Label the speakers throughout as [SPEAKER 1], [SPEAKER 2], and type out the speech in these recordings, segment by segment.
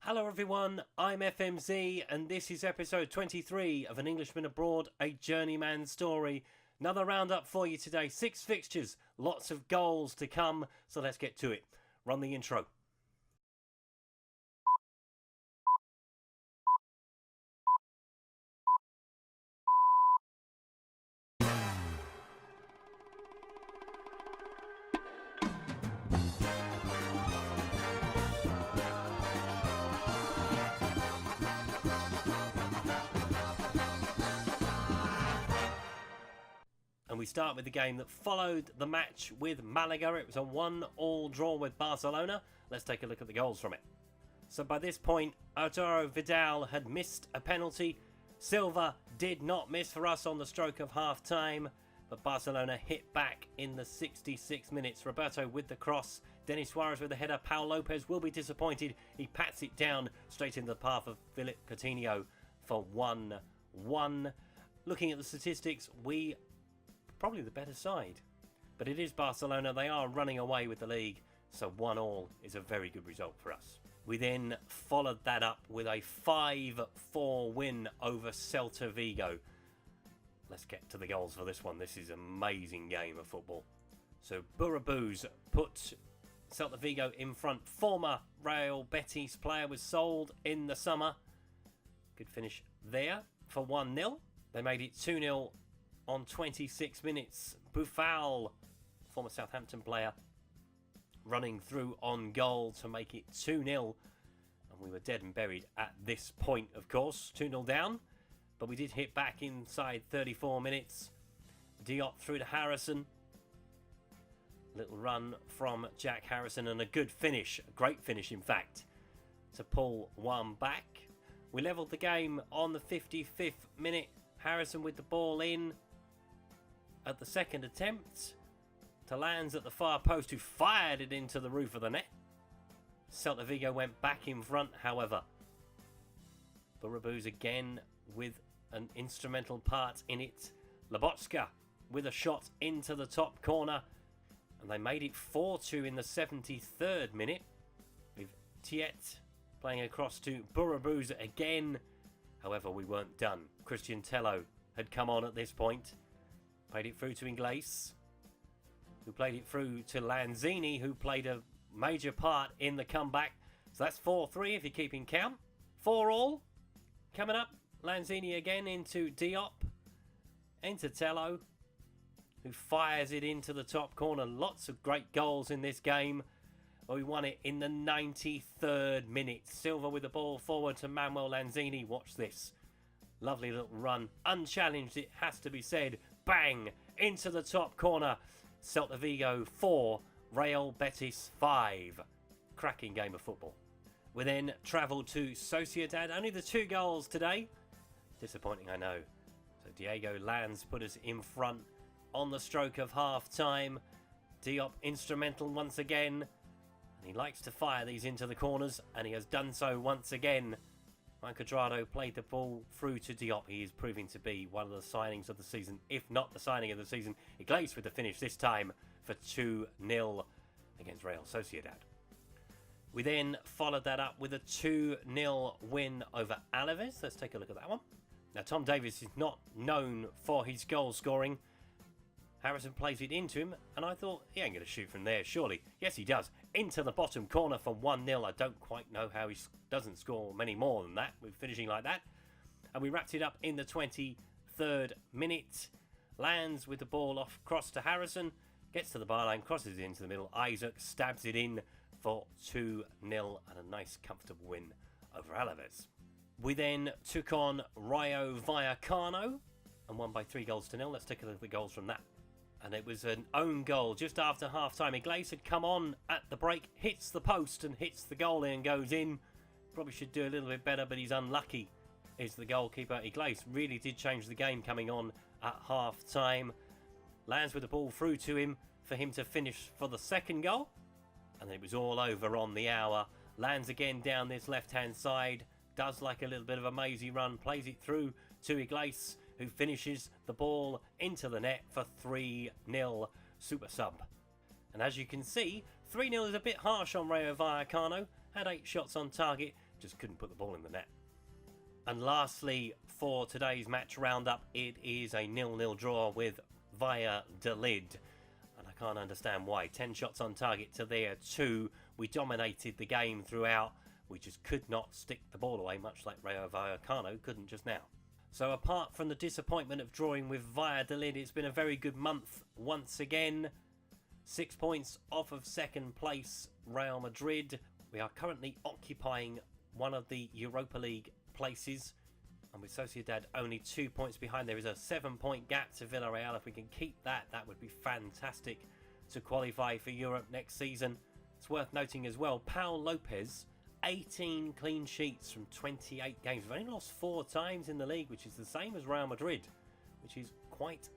[SPEAKER 1] Hello everyone, I'm FMZ and this is episode 23 of An Englishman Abroad, a Journeyman Story. Another roundup for you today, 6 fixtures, lots of goals to come, so let's get to it. Run the intro. And we start with the game that followed the match with Malaga. It was a 1-1 draw with Barcelona. Let's take a look at the goals from it. So by this point, Arturo Vidal had missed a penalty. Silva did not miss for us on the stroke of half time, but Barcelona hit back in the 66 minutes. Roberto with the cross, Denis Suarez with the header. Pau Lopez will be disappointed. He pats it down straight in the path of Philip Coutinho for 1-1. Looking at the statistics, we probably the better side, but it is Barcelona. They are running away with the league, so 1-1 is a very good result for us. We then followed that up with a 5-4 win over Celta Vigo. Let's get to the goals for this one. This is an amazing game of football. So Burabuz put Celta Vigo in front. Former Real Betis player was sold in the summer. Good finish there for 1-0. They made it 2-0 on 26 minutes. Buffal, former Southampton player, running through on goal to make it 2-0. And we were dead and buried at this point, of course. 2-0 down, but we did hit back inside 34 minutes. Diop through to Harrison. Little run from Jack Harrison and a good finish, a great finish in fact, to pull one back. We levelled the game on the 55th minute. Harrison with the ball in at the second attempt to Lands at the far post, who fired it into the roof of the net. Celta Vigo went back in front, however. Burabuz again with an instrumental part in it. Lobotka with a shot into the top corner, and they made it 4-2 in the 73rd minute, with Tiet playing across to Burabuz again. However, we weren't done. Christian Tello had come on at this point. Played it through to Ingles, who played it through to Lanzini, who played a major part in the comeback. So that's 4-3 if you're keeping count. 4-all. Coming up, Lanzini again into Diop. Into Tello, who fires it into the top corner. Lots of great goals in this game. We won it in the 93rd minute. Silva with the ball forward to Manuel Lanzini. Watch this. Lovely little run. Unchallenged, it has to be said. Bang! Into the top corner. Celta Vigo 4, Real Betis 5. Cracking game of football. We then travelled to Sociedad. Only the 2 goals today. Disappointing, I know. So Diego Lanz put us in front on the stroke of half time. Diop instrumental once again. And he likes to fire these into the corners, and he has done so once again. Mike Quadrado played the ball through to Diop. He is proving to be one of the signings of the season, if not the signing of the season. Ingles with the finish this time for 2-0 against Real Sociedad. We then followed that up with a 2-0 win over Alaves. Let's take a look at that one. Now, Tom Davies is not known for his goal scoring. Harrison plays it into him, and I thought, he ain't going to shoot from there, surely. Yes, he does. Into the bottom corner for 1-0. I don't quite know how he doesn't score many more than that. We're finishing like that. And we wrapped it up in the 23rd minute. Lands with the ball off, cross to Harrison. Gets to the byline, crosses it into the middle. Isaac stabs it in for 2-0 and a nice, comfortable win over Alaves. We then took on Rayo Vallecano and won by 3-0. Let's take a look at the goals from that. And it was an own goal just after half-time. Ingles had come on at the break, hits the post and hits the goalie and goes in. Probably should do a little bit better, but he's unlucky, is the goalkeeper. Ingles really did change the game coming on at half-time. Lands with the ball through to him for him to finish for the second goal. And it was all over on the hour. Lands again down this left-hand side. Does like a little bit of a mazy run. Plays it through to Ingles, who finishes the ball into the net for 3-0 super sub. And as you can see, 3-0 is a bit harsh on Rayo Vallecano. Had 8 shots on target, just couldn't put the ball in the net. And lastly, for today's match roundup, it is a 0-0 draw with Valladolid. And I can't understand why. 10 shots on target to their 2. We dominated the game throughout. We just could not stick the ball away, much like Rayo Vallecano couldn't just now. So apart from the disappointment of drawing with Valladolid, it's been a very good month once again. 6 points off of second place, Real Madrid. We are currently occupying one of the Europa League places, and with Sociedad only 2 points behind, there is a 7-point gap to Villarreal. If we can keep that, that would be fantastic to qualify for Europe next season. It's worth noting as well, Pau Lopez, 18 clean sheets from 28 games. We've only lost 4 times in the league, which is the same as Real Madrid, which is quite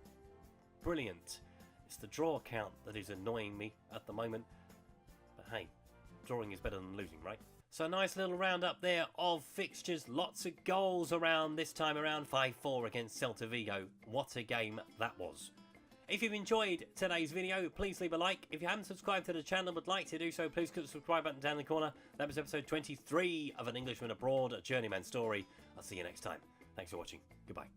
[SPEAKER 1] brilliant. It's the draw count that is annoying me at the moment, but hey, drawing is better than losing, right? So nice little roundup there of fixtures. Lots of goals around this time around. 5-4 against Celta Vigo. What a game that was. If you've enjoyed today's video, please leave a like. If you haven't subscribed to the channel and would like to do so, please click the subscribe button down in the corner. That was episode 23 of An Englishman Abroad, a Journeyman Story. I'll see you next time. Thanks for watching. Goodbye.